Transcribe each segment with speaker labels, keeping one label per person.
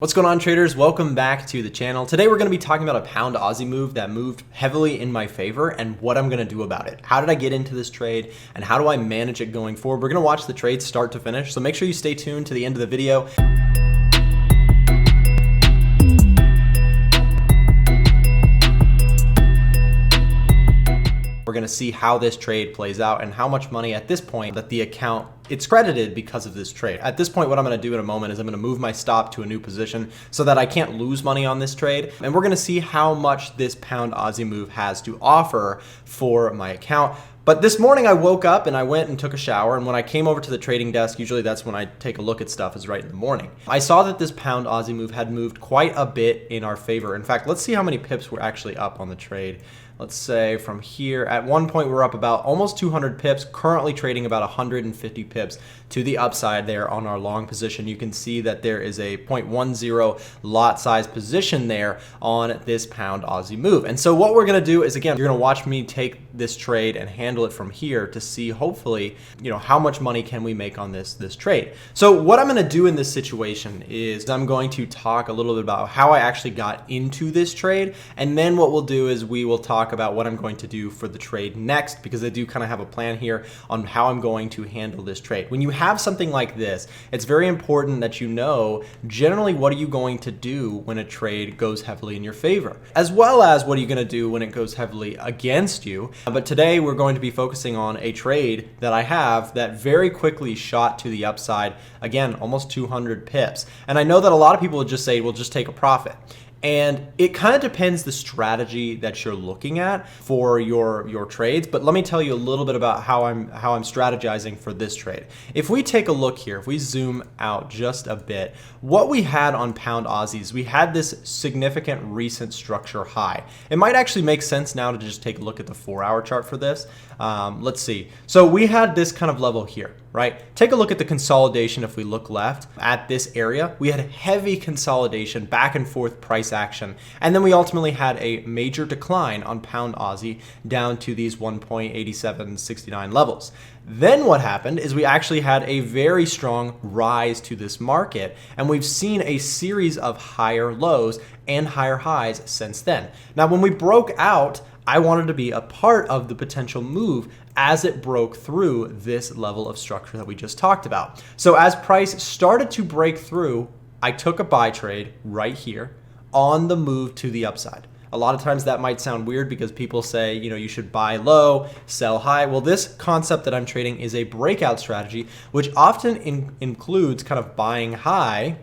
Speaker 1: What's going on, traders? Welcome back to the channel. Today we're going to be talking about a pound Aussie move that moved heavily in my favor and what I'm going to do about it. How did I get into this trade and how do I manage it going forward? We're going to watch the trade start to finish, so make sure you stay tuned to the end of the video. We're going to see how this trade plays out and how much money at this point that the account it's credited because of this trade. At this point, what I'm going to do in a moment is I'm going to move my stop to a new position so that I can't lose money on this trade. And we're going to see how much this pound Aussie move has to offer for my account. But this morning I woke up and I went and took a shower, and when I came over to the trading desk, usually that's when I take a look at stuff, is right in the morning. I saw that this pound Aussie move had moved quite a bit in our favor. In fact, let's see how many pips were actually up on the trade. Let's say from here, at one point we're up about almost 200 pips, currently trading about 150 pips to the upside there on our long position. You can see that there is a 0.10 lot size position there on this pound Aussie move. And so what we're gonna do is, again, you're gonna watch me take this trade and handle it from here to see, hopefully, how much money can we make on this trade. So what I'm gonna do in this situation is I'm going to talk a little bit about how I actually got into this trade, and then what we'll do is we will talk about what I'm going to do for the trade next, because I do kind of have a plan here on how I'm going to handle this trade. When you have something like this, it's very important that you know generally what are you going to do when a trade goes heavily in your favor, as well as what are you going to do when it goes heavily against you. But today we're going to be focusing on a trade that I have that very quickly shot to the upside, again, almost 200 pips. And I know that a lot of people would just say, well, just take a profit. And it kind of depends the strategy that you're looking at for your trades, but let me tell you a little bit about how I'm strategizing for this trade. If we take a look here, if we zoom out just a bit, what we had on pound Aussies, we had this significant recent structure high. It might actually make sense now to just take a look at the 4-hour chart for this. Let's see. So we had this kind of level here, right? Take a look at the consolidation. If we look left at this area, we had heavy consolidation, back and forth price action, and then we ultimately had a major decline on pound Aussie down to these 1.8769 levels. Then what happened is we actually had a very strong rise to this market, and we've seen a series of higher lows and higher highs since then. Now, when we broke out, I wanted to be a part of the potential move as it broke through this level of structure that we just talked about. So as price started to break through, I took a buy trade right here on the move to the upside. A lot of times that might sound weird because people say, you should buy low, sell high. Well, this concept that I'm trading is a breakout strategy, which often includes kind of buying high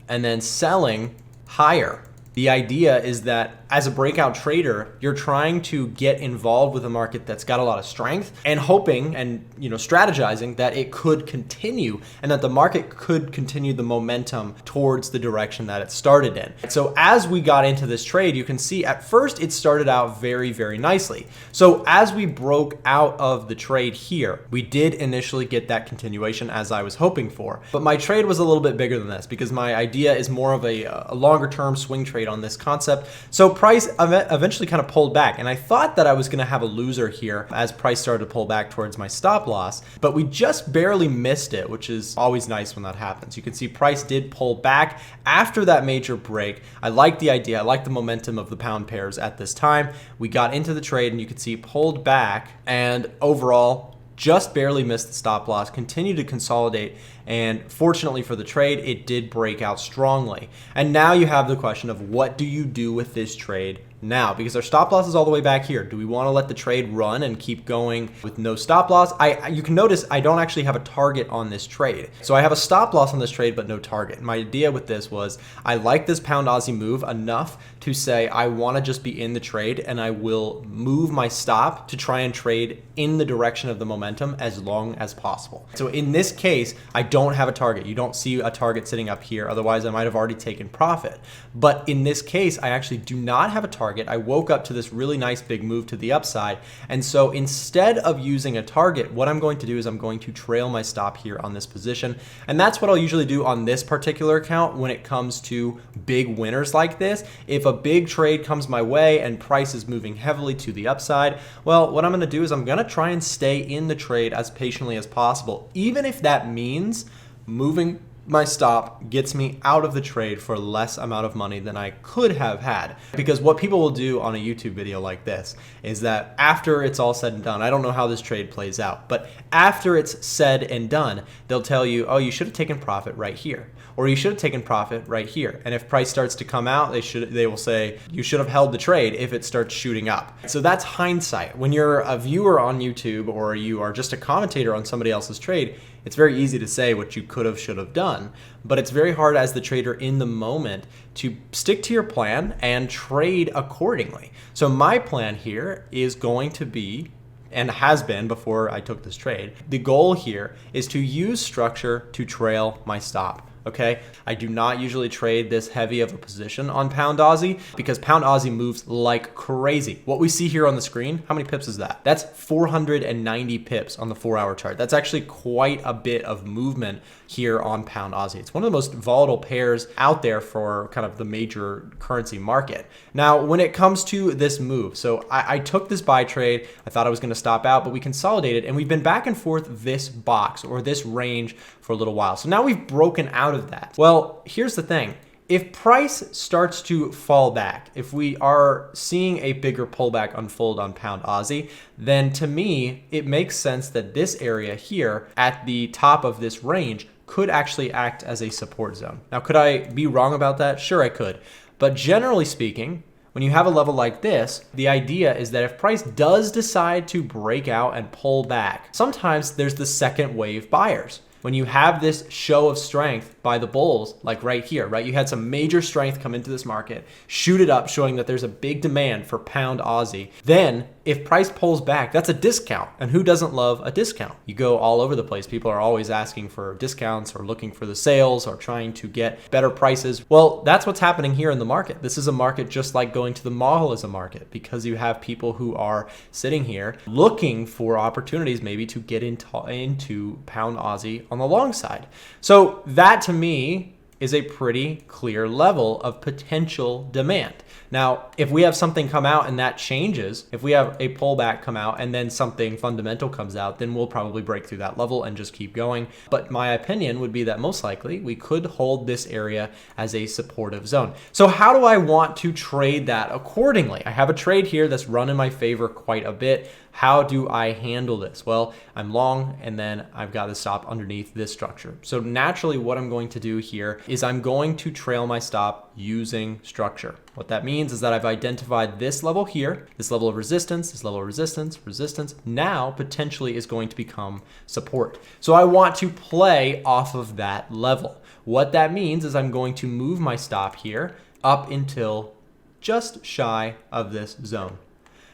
Speaker 1: and then selling higher. The idea is that as a breakout trader, you're trying to get involved with a market that's got a lot of strength and hoping and strategizing that it could continue and that the market could continue the momentum towards the direction that it started in. So as we got into this trade, you can see at first it started out very, very nicely. So as we broke out of the trade here, we did initially get that continuation as I was hoping for. But my trade was a little bit bigger than this because my idea is more of a longer term swing trade on this concept. So price eventually kind of pulled back, and I thought that I was going to have a loser here as price started to pull back towards my stop loss, but we just barely missed it, which is always nice when that happens. You can see price did pull back after that major break. I like the idea, I like the momentum of the pound pairs at this time. We got into the trade and you can see pulled back, and overall just barely missed the stop loss, continued to consolidate, and fortunately for the trade, it did break out strongly. And now you have the question of what do you do with this trade now? Because our stop loss is all the way back here. Do we want to let the trade run and keep going with no stop loss? You can notice I don't actually have a target on this trade. So I have a stop loss on this trade, but no target. My idea with this was I like this pound Aussie move enough to say I want to just be in the trade, and I will move my stop to try and trade in the direction of the momentum as long as possible. So in this case, I don't have a target. You don't see a target sitting up here. Otherwise, I might have already taken profit. But in this case, I actually do not have a target. I woke up to this really nice big move to the upside. And so instead of using a target, what I'm going to do is I'm going to trail my stop here on this position. And that's what I'll usually do on this particular account when it comes to big winners like this. If a big trade comes my way and price is moving heavily to the upside, well, what I'm going to do is I'm going to try and stay in the trade as patiently as possible, even if that means moving my stop gets me out of the trade for less amount of money than I could have had. Because what people will do on a YouTube video like this is that after it's all said and done, I don't know how this trade plays out, but after it's said and done, they'll tell you, oh, you should have taken profit right here, or you should have taken profit right here. And if price starts to come out, they will say you should have held the trade if it starts shooting up. So that's hindsight. When you're a viewer on YouTube or you are just a commentator on somebody else's trade, it's very easy to say what you could have, should have done, but it's very hard as the trader in the moment to stick to your plan and trade accordingly. So my plan here is going to be, and has been before I took this trade, the goal here is to use structure to trail my stop. Okay, I do not usually trade this heavy of a position on pound Aussie because pound Aussie moves like crazy. What we see here on the screen, how many pips is that? That's 490 pips on the 4-hour chart. That's actually quite a bit of movement here on pound Aussie. It's one of the most volatile pairs out there for kind of the major currency market. Now, when it comes to this move, so I took this buy trade. I thought I was going to stop out, but we consolidated and we've been back and forth this box or this range for a little while. So now we've broken out of that. Well, here's the thing. If price starts to fall back, if we are seeing a bigger pullback unfold on pound Aussie, then to me, it makes sense that this area here at the top of this range could actually act as a support zone. Now, could I be wrong about that? Sure, I could. But generally speaking, when you have a level like this, the idea is that if price does decide to break out and pull back, sometimes there's the second wave buyers. When you have this show of strength by the bulls, like right here, right? You had some major strength come into this market, shoot it up, showing that there's a big demand for pound Aussie. Then if price pulls back, that's a discount. And who doesn't love a discount? You go all over the place. People are always asking for discounts or looking for the sales or trying to get better prices. Well, that's what's happening here in the market. This is a market just like going to the mall is a market, because you have people who are sitting here looking for opportunities maybe to get into pound Aussie on the long side. So that to me is a pretty clear level of potential demand. Now, if we have something come out and that changes, if we have a pullback come out and then something fundamental comes out, then we'll probably break through that level and just keep going. But my opinion would be that most likely we could hold this area as a supportive zone. So how do I want to trade that accordingly? I have a trade here that's run in my favor quite a bit. How do I handle this? Well, I'm long and then I've got to stop underneath this structure. So naturally what I'm going to do here is I'm going to trail my stop using structure. What that means is that I've identified this level here, this level of resistance, this level of resistance, resistance, now potentially is going to become support. So I want to play off of that level. What that means is I'm going to move my stop here up until just shy of this zone.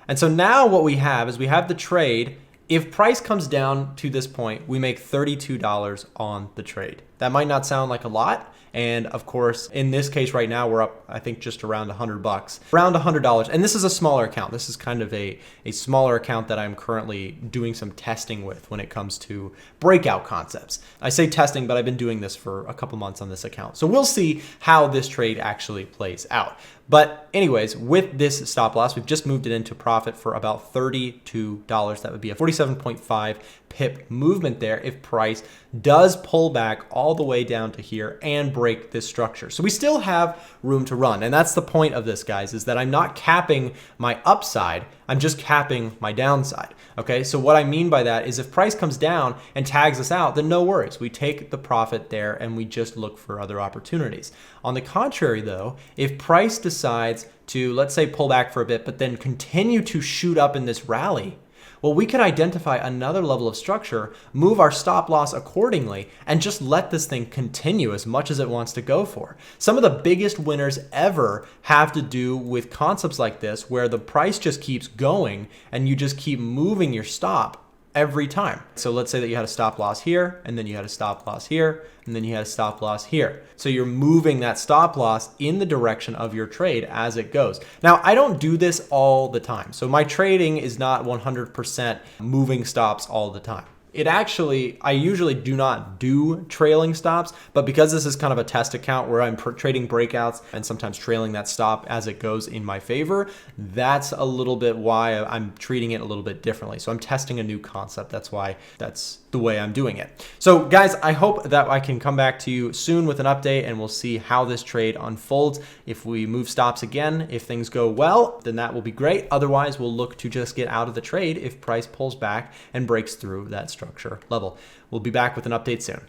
Speaker 1: And so now what we have is we have the trade. If price comes down to this point, we make $32 on the trade. That might not sound like a lot. And of course, in this case right now, we're up, I think, just around $100, around $100. And this is a smaller account. This is kind of a smaller account that I'm currently doing some testing with when it comes to breakout concepts. I say testing, but I've been doing this for a couple months on this account. So we'll see how this trade actually plays out. But anyways, with this stop loss, we've just moved it into profit for about $32. That would be a 47.5 pip movement there if price does pull back all the way down to here and break this structure. So we still have room to run. And that's the point of this, guys, is that I'm not capping my upside. I'm just capping my downside. Okay, so what I mean by that is if price comes down and tags us out, then no worries. We take the profit there and we just look for other opportunities. On the contrary, though, if price decides to, let's say, pull back for a bit, but then continue to shoot up in this rally, well, we could identify another level of structure, move our stop loss accordingly, and just let this thing continue as much as it wants to go for. Some of the biggest winners ever have to do with concepts like this, where the price just keeps going and you just keep moving your stop every time. So let's say that you had a stop loss here, and then you had a stop loss here, and then you had a stop loss here. So you're moving that stop loss in the direction of your trade as it goes. Now, I don't do this all the time. So my trading is not 100% moving stops all the time. it actually, I usually do not do trailing stops, but because this is kind of a test account where I'm trading breakouts and sometimes trailing that stop as it goes in my favor, that's a little bit why I'm treating it a little bit differently. So I'm testing a new concept. That's why that's the way I'm doing it. So guys, I hope that I can come back to you soon with an update and we'll see how this trade unfolds. If we move stops again, if things go well, then that will be great. Otherwise, we'll look to just get out of the trade if price pulls back and breaks through that structure level. We'll be back with an update soon.